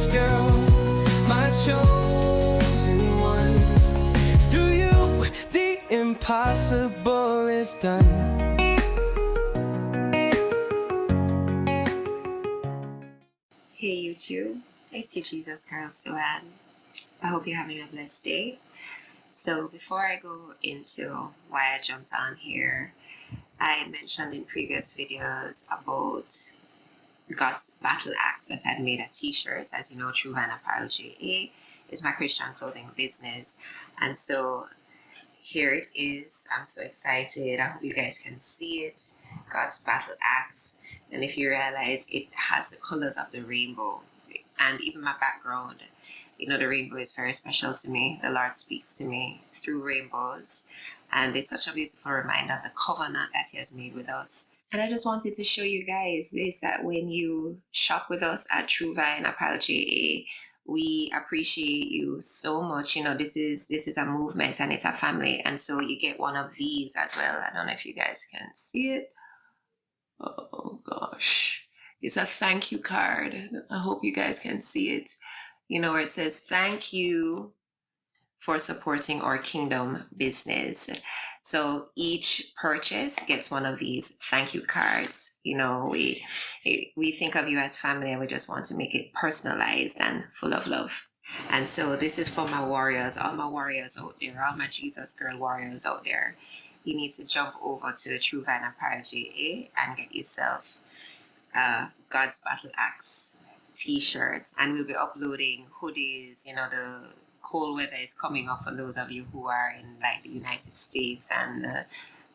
Jesus, girl, my chosen one. Through you, the impossible is done. Hey YouTube, it's your Jesus Girl Suan. I hope you're having a blessed day. So before I go into why I jumped on here, I mentioned in previous videos about God's battle axe that I'd made a t-shirt. As you know, True Vine Apparel JA is my Christian clothing business. And so here it is. I'm so excited. I hope you guys can see it. God's battle axe. And if you realize, it has the colors of the rainbow. And even my background, you know, the rainbow is very special to me. The Lord speaks to me through rainbows. And it's such a beautiful reminder of the covenant that He has made with us. And I just wanted to show you guys this, that when you shop with us at True Vine Apparel JA, we appreciate you so much. You know, this is a movement and it's a family. And so you get one of these as well. I don't know if you guys can see it. Oh gosh. It's a thank you card. I hope you guys can see it. You know, where it says, thank you for supporting our kingdom business. So each purchase gets one of these thank you cards. You know, we think of you as family and we just want to make it personalized and full of love. And so this is for my warriors, all my warriors out there, all my Jesus Girl warriors out there. You need to jump over to the True Vine Apparel JA and get yourself God's Battle Axe t-shirts. And we'll be uploading hoodies. You know, the cold weather is coming up for those of you who are in like the United States and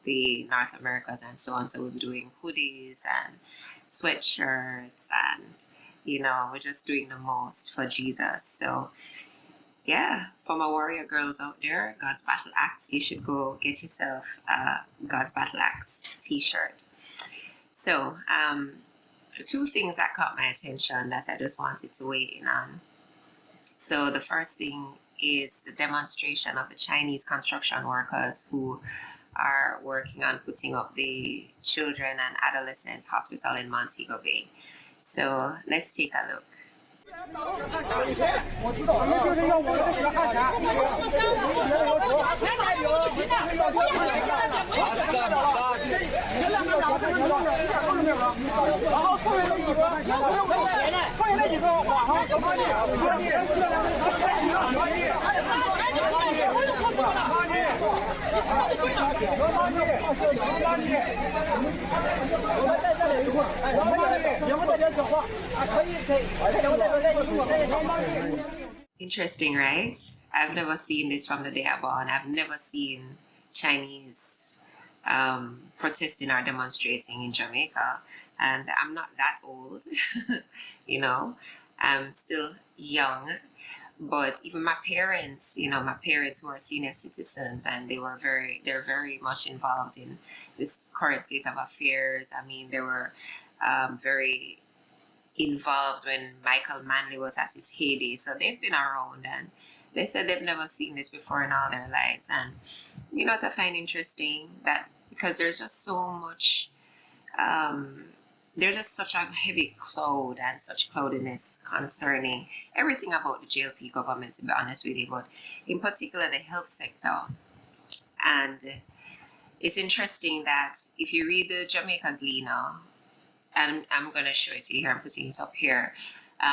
the North Americas and so on. So we'll be doing hoodies and sweatshirts, and you know, we're just doing the most for Jesus. So yeah, for my warrior girls out there, God's Battle Axe, you should go get yourself a God's Battle Axe t-shirt. So two things that caught my attention that I just wanted to weigh in on. So the first thing is the demonstration of the Chinese construction workers who are working on putting up the children and adolescent hospital in Montego Bay. So let's take a look. Interesting, right? I've never seen this from the day I born. I've never seen Chinese protesting or demonstrating in Jamaica. And I'm not that old, you know, I'm still young. But even my parents, you know, my parents who are senior citizens, and they're very much involved in this current state of affairs. I mean, they were very involved when Michael Manley was at his heyday. So they've been around, and they said they've never seen this before in all their lives. And, you know, what I find interesting that because there's just so much, there's just such a heavy cloud and such cloudiness concerning everything about the JLP government, to be honest with you, but in particular the health sector. And it's interesting that if you read the Jamaica Gleaner, and I'm going to show it to you here, I'm putting it up here.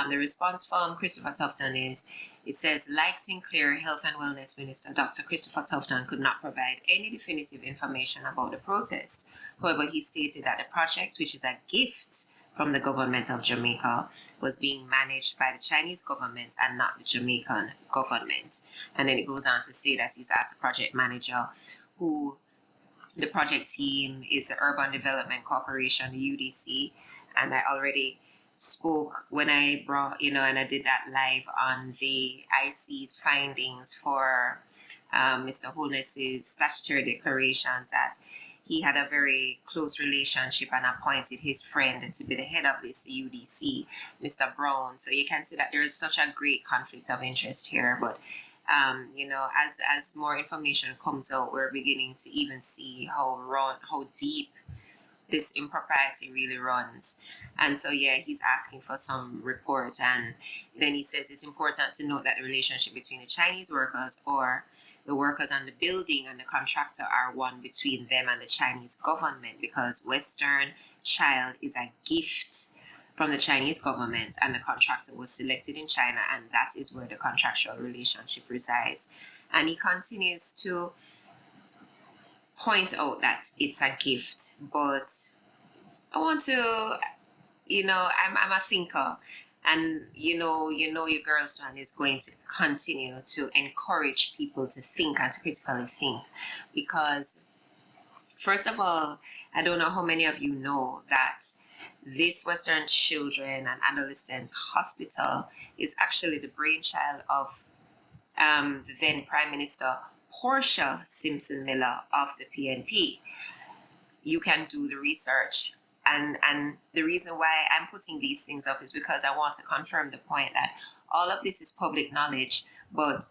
The response from Christopher Tufton is, it says, like Sinclair, Health and Wellness Minister Dr. Christopher Tufton could not provide any definitive information about the protest. However, he stated that the project, which is a gift from the government of Jamaica, was being managed by the Chinese government and not the Jamaican government. And then it goes on to say that he's asked the project manager, who the project team is the Urban Development Corporation, the UDC, and I already spoke when I brought, you know, and I did that live on the IC's findings for Mr. Holness's statutory declarations, that he had a very close relationship and appointed his friend to be the head of this UDC, Mr. Brown. So you can see that there is such a great conflict of interest here. But you know, as more information comes out, we're beginning to even see how deep this impropriety really runs. And so, yeah, he's asking for some report. And then he says it's important to note that the relationship between the Chinese workers, or the workers on the building, and the contractor are one between them and the Chinese government, because Western Child is a gift from the Chinese government, and the contractor was selected in China, and that is where the contractual relationship resides. And he continues to point out that it's a gift, but I want to, I'm a thinker, and your girl's man is going to continue to encourage people to think and to critically think, because first of all, I don't know how many of you know that this Western Children and Adolescent Hospital is actually the brainchild of the then Prime Minister Portia Simpson Miller of the PNP. You can do the research. And the reason why I'm putting these things up is because I want to confirm the point that all of this is public knowledge, but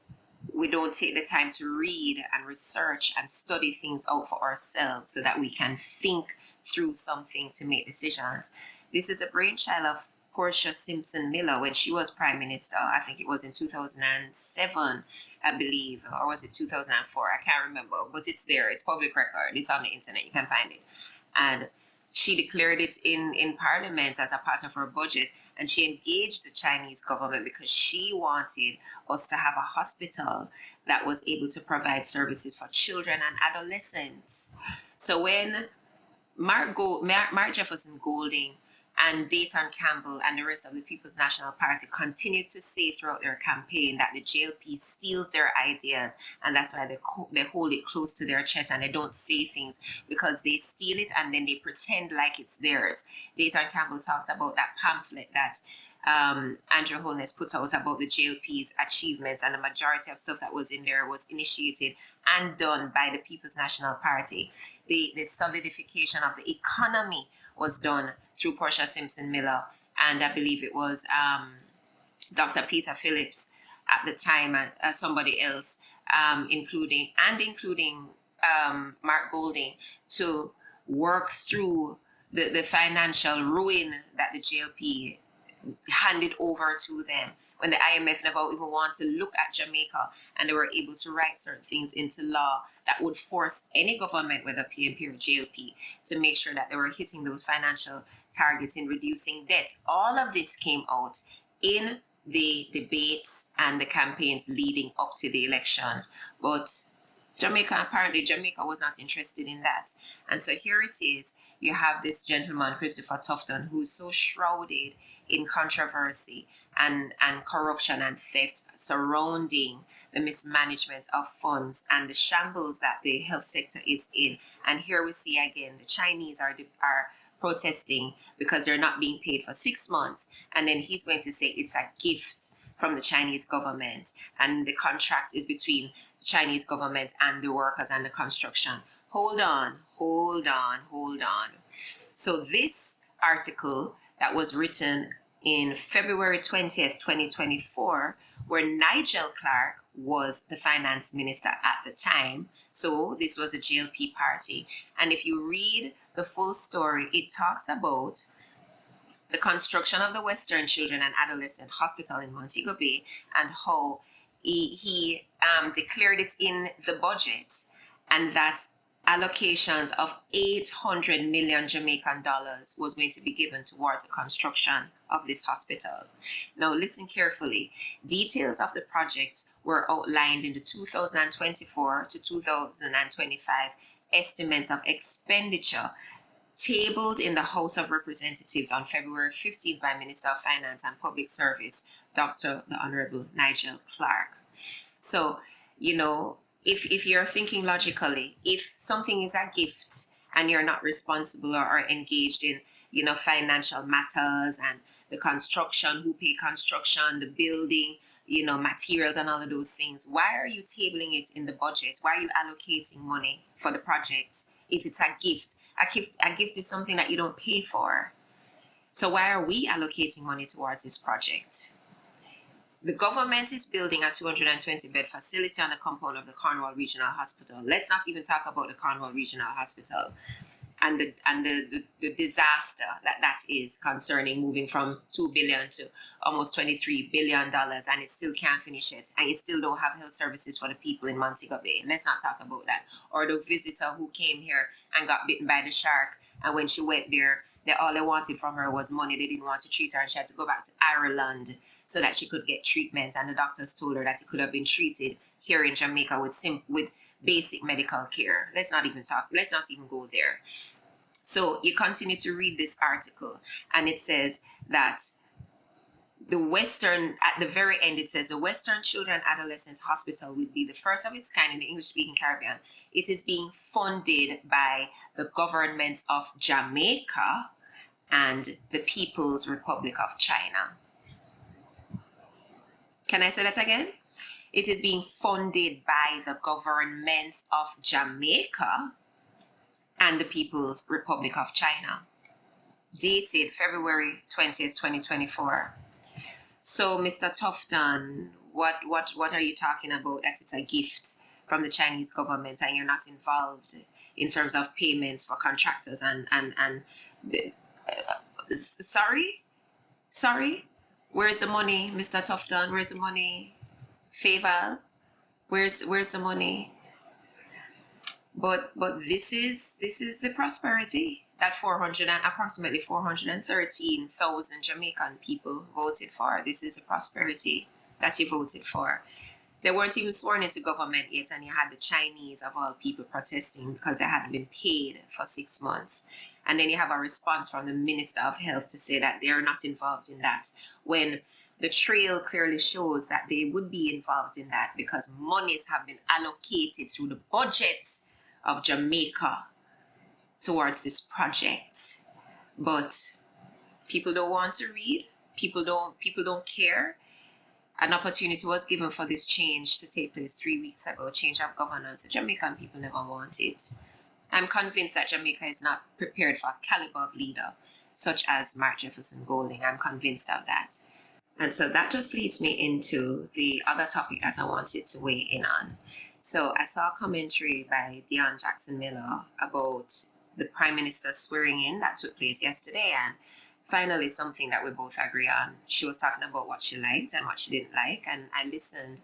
we don't take the time to read and research and study things out for ourselves so that we can think through something to make decisions. This is a brainchild of Portia Simpson Miller when she was Prime Minister. I think it was in 2007, I believe, or was it 2004? I can't remember, but it's there. It's public record. It's on the internet. You can find it. And she declared it in Parliament as a part of her budget, and she engaged the Chinese government because she wanted us to have a hospital that was able to provide services for children and adolescents. So when Mark Jefferson Golding and Dayton Campbell and the rest of the People's National Party continued to say throughout their campaign that the JLP steals their ideas, and that's why they hold it close to their chest and they don't say things, because they steal it and then they pretend like it's theirs. Dayton Campbell talked about that pamphlet that Andrew Holness put out about the JLP's achievements, and the majority of stuff that was in there was initiated and done by the People's National Party. The solidification of the economy was done through Portia Simpson Miller, and I believe it was Dr. Peter Phillips at the time, and somebody else, including Mark Golding, to work through the financial ruin that the JLP handed over to them when the IMF never even wanted to look at Jamaica, and they were able to write certain things into law that would force any government, whether PNP or JLP, to make sure that they were hitting those financial targets in reducing debt. All of this came out in the debates and the campaigns leading up to the elections. But apparently Jamaica was not interested in that. And so here it is. You have this gentleman, Christopher Tufton, who's so shrouded in controversy and corruption and theft surrounding the mismanagement of funds and the shambles that the health sector is in. And here we see again the Chinese are protesting because they're not being paid for 6 months. And then he's going to say it's a gift from the Chinese government, and the contract is between the Chinese government and the workers and the construction. Hold on. So this article that was written in February 20th, 2024, where Nigel Clark was the finance minister at the time. So this was a JLP party. And if you read the full story, it talks about the construction of the Western Children and Adolescent Hospital in Montego Bay, and how he declared it in the budget, and that allocations of 800 million Jamaican dollars was going to be given towards the construction of this hospital. Now listen carefully. Details of the project were outlined in the 2024 to 2025 estimates of expenditure tabled in the House of Representatives on February 15th by Minister of Finance and Public Service, Dr. the Honorable Nigel Clark. So, if you're thinking logically, if something is a gift and you're not responsible or engaged in, financial matters and the construction, who pay construction, the building, materials and all of those things, why are you tabling it in the budget? Why are you allocating money for the project if it's a gift? A gift is something that you don't pay for. So why are we allocating money towards this project? The government is building a 220-bed facility on the compound of the Cornwall Regional Hospital. Let's not even talk about the Cornwall Regional Hospital. the disaster that is concerning moving from $2 billion to almost $23 billion, and it still can't finish it, and you still don't have health services for the people in Montego Bay. Let's not talk about that. Or the visitor who came here and got bitten by the shark, and when she went there, all they wanted from her was money. They didn't want to treat her, and she had to go back to Ireland so that she could get treatment. And the doctors told her that it could have been treated here in Jamaica with basic medical care. Let's not even go there. So you continue to read this article, and it says that at the very end, it says the Western Children Adolescent Hospital will be the first of its kind in the English-speaking Caribbean. It is being funded by the governments of Jamaica and the People's Republic of China. Can I say that again? It is being funded by the governments of Jamaica and the People's Republic of China. Dated February 20th, 2024. So, Mr. Tufton, what are you talking about? That it's a gift from the Chinese government and you're not involved in terms of payments for contractors Sorry? Where's the money, Mr. Tufton? Where's the money? Favor? Where's the money? But this is the prosperity that approximately 413,000 Jamaican people voted for. This is the prosperity that you voted for. They weren't even sworn into government yet, and you had the Chinese of all people protesting because they hadn't been paid for 6 months. And then you have a response from the Minister of Health to say that they're not involved in that, when the trail clearly shows that they would be involved in that because monies have been allocated through the budget of Jamaica towards this project. But people don't want to read. People don't care. An opportunity was given for this change to take place 3 weeks ago, change of governance. The Jamaican people never want it. I'm convinced that Jamaica is not prepared for a caliber of leader such as Mark Jefferson Golding. I'm convinced of that. And so that just leads me into the other topic that I wanted to weigh in on. So I saw a commentary by Dion Jackson Miller about the Prime Minister swearing in that took place yesterday, and finally something that we both agree on. She was talking about what she liked and what she didn't like, and I listened,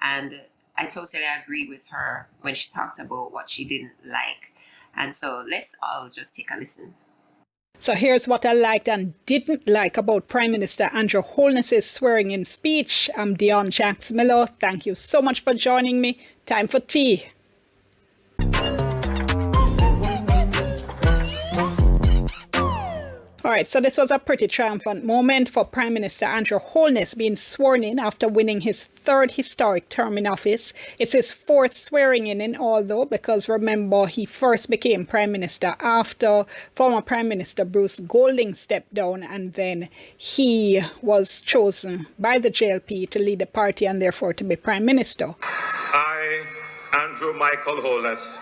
and I totally agree with her when she talked about what she didn't like. And so let's all just take a listen. So here's what I liked and didn't like about Prime Minister Andrew Holness's swearing-in speech. I'm Dion Jackson Miller. Thank you so much for joining me. Time for tea. All right, so this was a pretty triumphant moment for Prime Minister Andrew Holness being sworn in after winning his third historic term in office. It's his fourth swearing in all, though, because remember, he first became Prime Minister after former Prime Minister Bruce Golding stepped down, and then he was chosen by the JLP to lead the party and therefore to be Prime Minister. I, Andrew Michael Holness,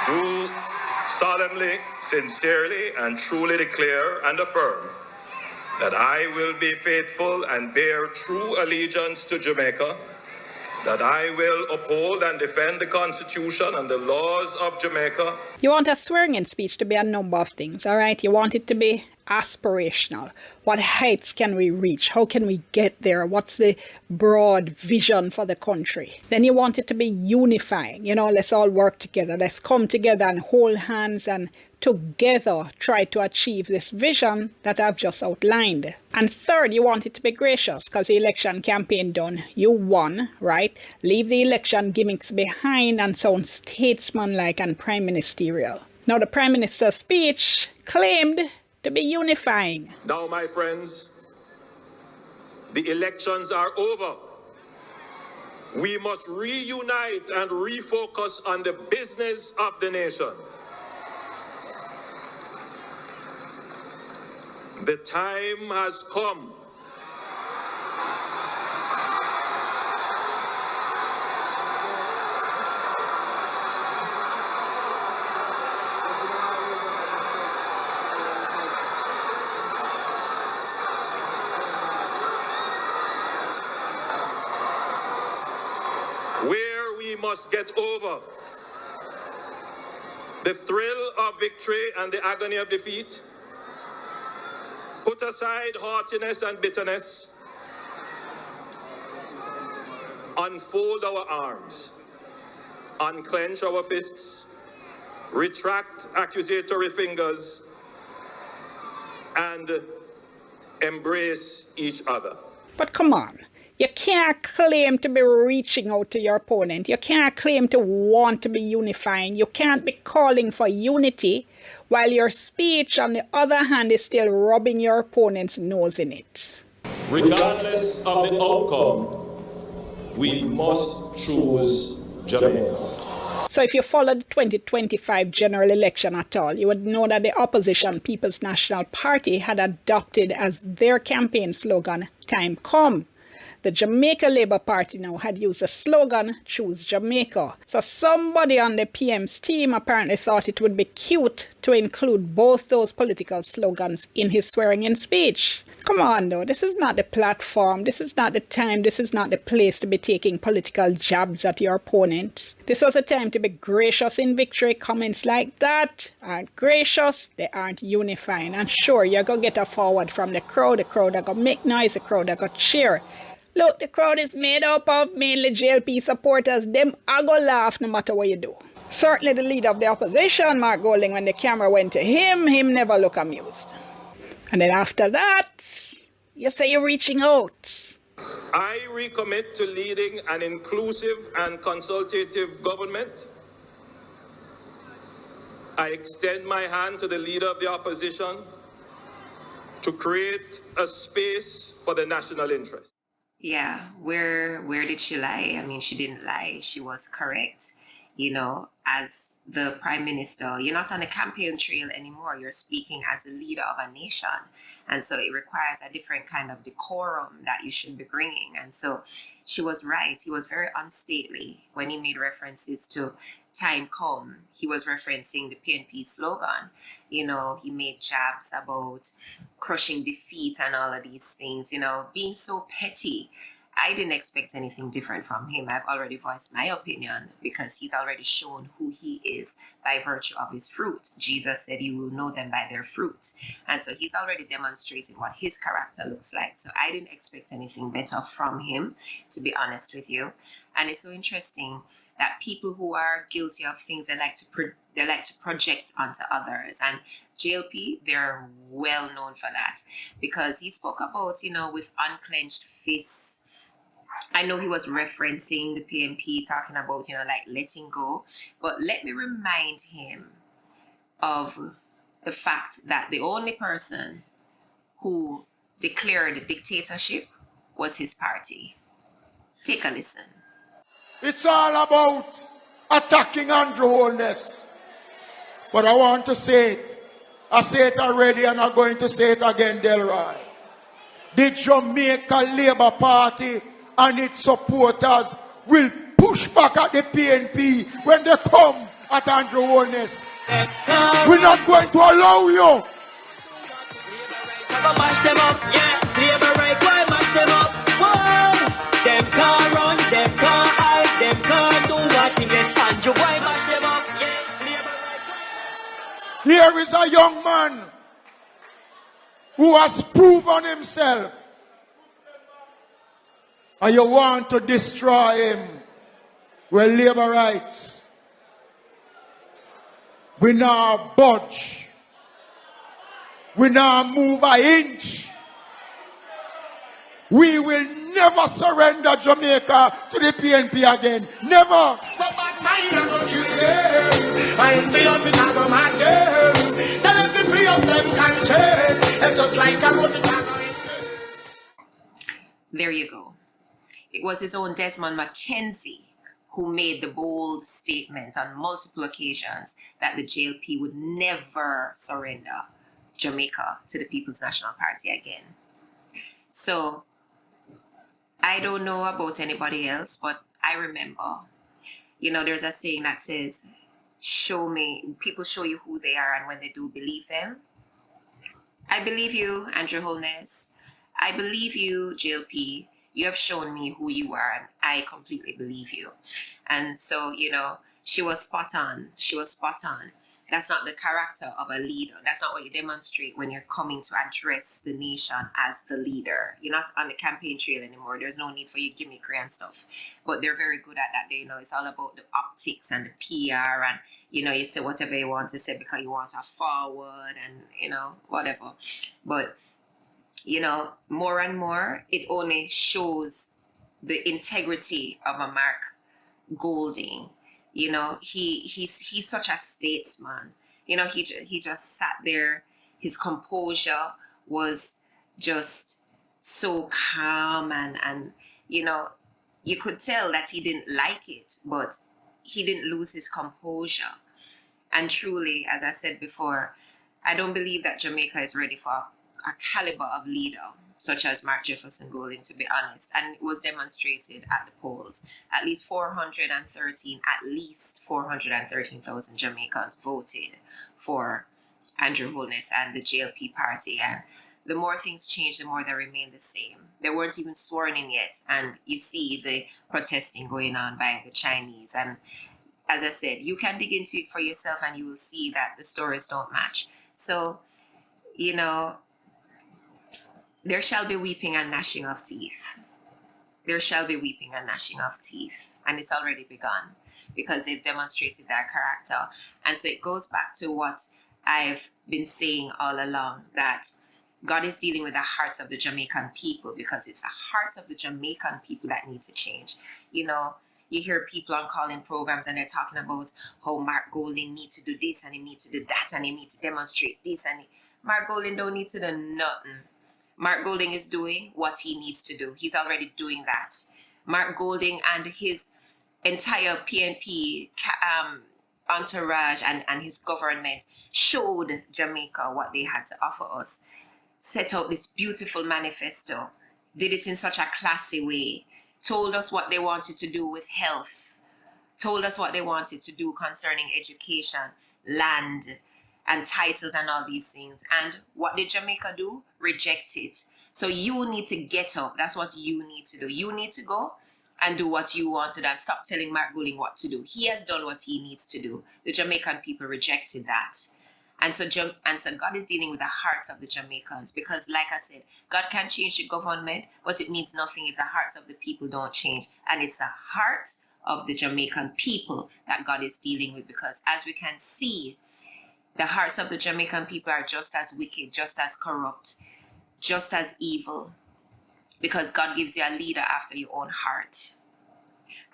do solemnly, sincerely, and truly declare and affirm that I will be faithful and bear true allegiance to Jamaica, that I will uphold and defend the Constitution and the laws of Jamaica. You want a swearing-in speech to be a number of things, all right? You want it to be aspirational. What heights can we reach? How can we get there? What's the broad vision for the country? Then you want it to be unifying. Let's all work together. Let's come together and hold hands and together try to achieve this vision that I've just outlined. And third, you want it to be gracious because the election campaign done. You won, right? Leave the election gimmicks behind and sound statesmanlike and prime ministerial. Now, the Prime Minister's speech claimed to be unifying. Now, my friends, the elections are over. We must reunite and refocus on the business of the nation. The time has come where we must get over the thrill of victory and the agony of defeat. Put aside haughtiness and bitterness. Unfold our arms. Unclench our fists. Retract accusatory fingers. And embrace each other. But come on, you can't claim to be reaching out to your opponent. You can't claim to want to be unifying. You can't be calling for unity while your speech, on the other hand, is still rubbing your opponent's nose in it. Regardless of the outcome, we must choose Jamaica. So if you follow the 2025 general election at all, you would know that the opposition People's National Party had adopted as their campaign slogan, "Time Come." The Jamaica Labour Party now had used the slogan, "Choose Jamaica." So somebody on the PM's team apparently thought it would be cute to include both those political slogans in his swearing-in speech. Come on though, this is not the platform, this is not the time, this is not the place to be taking political jabs at your opponent. This was a time to be gracious in victory. Comments like that aren't gracious, they aren't unifying. And sure, you're going to get a forward from the crowd are going to make noise, the crowd are going to cheer. Look, the crowd is made up of mainly JLP supporters. Them are going to laugh no matter what you do. Certainly the leader of the opposition, Mark Golding, when the camera went to him never looked amused. And then after that, you say you're reaching out. I recommit to leading an inclusive and consultative government. I extend my hand to the leader of the opposition to create a space for the national interest. Yeah, where did she lie? I mean, she didn't lie. She was correct. You know, as the prime minister, you're not on a campaign trail anymore. You're speaking as a leader of a nation. And so it requires a different kind of decorum that you should be bringing. And so she was right. He was very unstately when he made references to "Time Come." He was referencing the PNP slogan. You know, he made jabs about crushing defeat and all of these things, you know, being so petty. I didn't expect anything different from him. I've already voiced my opinion because he's already shown who he is by virtue of his fruit. Jesus said you will know them by their fruit. And so he's already demonstrated what his character looks like. So I didn't expect anything better from him, to be honest with you. And it's so interesting that people who are guilty of things they like to project onto others. And JLP, they're well known for that because he spoke about, you know, with unclenched fists. I know he was referencing the PNP, talking about, you know, like letting go. But let me remind him of the fact that the only person who declared dictatorship was his party. Take a listen. It's all about attacking Andrew Holness. But I want to say it. I say it already and I'm going to say it again, Delroy. The Jamaica Labour Party and its supporters will push back at the PNP when they come at Andrew Holness. We're not going to allow you. Mash them up, yeah. Labor right, why mash them up? Whoa. Them can't run, them can't hide, them can't do what in yes, Andrew, why mash them up, yeah. Labor right. Here is a young man who has proven himself. And you want to destroy him. Well, labor rights. We now budge. We now move an inch. We will never surrender Jamaica to the PNP again. Never. There you go. It was his own Desmond Mackenzie who made the bold statement on multiple occasions that the JLP would never surrender Jamaica to the People's National Party again. So I don't know about anybody else, but I remember, you know, there's a saying that says, people show you who they are, and when they do, believe them. I believe you, Andrew Holness. I believe you, JLP. You have shown me who you are, and I completely believe you. And so, you know, she was spot on. She was spot on. That's not the character of a leader. That's not what you demonstrate when you're coming to address the nation as the leader. You're not on the campaign trail anymore. There's no need for you gimmickry and stuff. But they're very good at that. It's all about the optics and the PR, and you say whatever you want to say because you want to forward and whatever. But more and more, it only shows the integrity of a Mark Golding. He's such a statesman. He just sat there. His composure was just so calm, and you could tell that he didn't like it, but he didn't lose his composure. And truly, as I said before, I don't believe that Jamaica is ready for a caliber of leader such as Mark Jefferson Golding, to be honest. And it was demonstrated at the polls. At least 413,000 Jamaicans voted for Andrew Holness and the JLP party. And the more things change, the more they remain the same. They weren't even sworn in yet. And you see the protesting going on by the Chinese. And as I said, you can dig into it for yourself and you will see that the stories don't match. So, there shall be weeping and gnashing of teeth. There shall be weeping and gnashing of teeth. And it's already begun because they've demonstrated their character. And so it goes back to what I've been saying all along, that God is dealing with the hearts of the Jamaican people, because it's the hearts of the Jamaican people that need to change. You hear people on calling programs and they're talking about how Mark Golding needs to do this and he needs to do that and he needs to demonstrate this. And Mark Golding don't need to do nothing. Mark Golding is doing what he needs to do. He's already doing that. Mark Golding and his entire PNP entourage and his government showed Jamaica what they had to offer us. Set out this beautiful manifesto, did it in such a classy way, told us what they wanted to do with health, told us what they wanted to do concerning education, land, and titles and all these things. And what did Jamaica do? Reject it. So you need to get up. That's what you need to do. You need to go and do what you want to do and stop telling Mark Golding what to do. He has done what he needs to do. The Jamaican people rejected that. And so God is dealing with the hearts of the Jamaicans, because like I said, God can change the government, but it means nothing if the hearts of the people don't change. And it's the heart of the Jamaican people that God is dealing with, because as we can see, the hearts of the Jamaican people are just as wicked, just as corrupt, just as evil, because God gives you a leader after your own heart.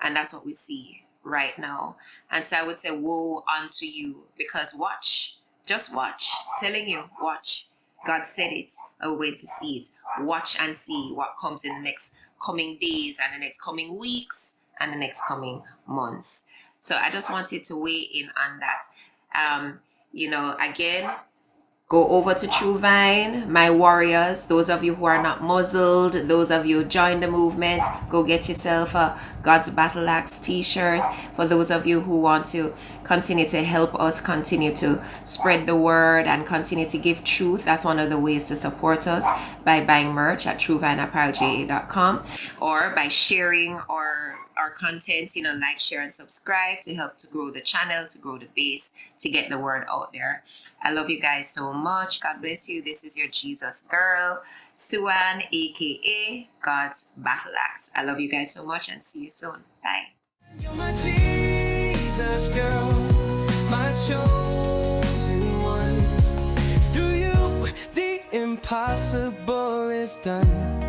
And that's what we see right now. And so I would say, woe unto you, because watch, just watch, telling you, watch. God said it, and we're going to see it. Watch and see what comes in the next coming days and the next coming weeks and the next coming months. So I just wanted to weigh in on that. Again, go over to True Vine, my warriors. Those of you who are not muzzled, those of you who join the movement, go get yourself a God's Battle Axe t-shirt. For those of you who want to continue to help us continue to spread the word and continue to give truth, that's one of the ways to support us, by buying merch at truevineapparelja.com, or by sharing our content, like, share, and subscribe to help to grow the channel, to grow the base, to get the word out there. I love you guys so much. God bless you. This is your Jesus girl, Suan, aka God's Battle Axe. I love you guys so much and see you soon. Bye. You're my Jesus girl, my chosen one. Through you, the impossible is done.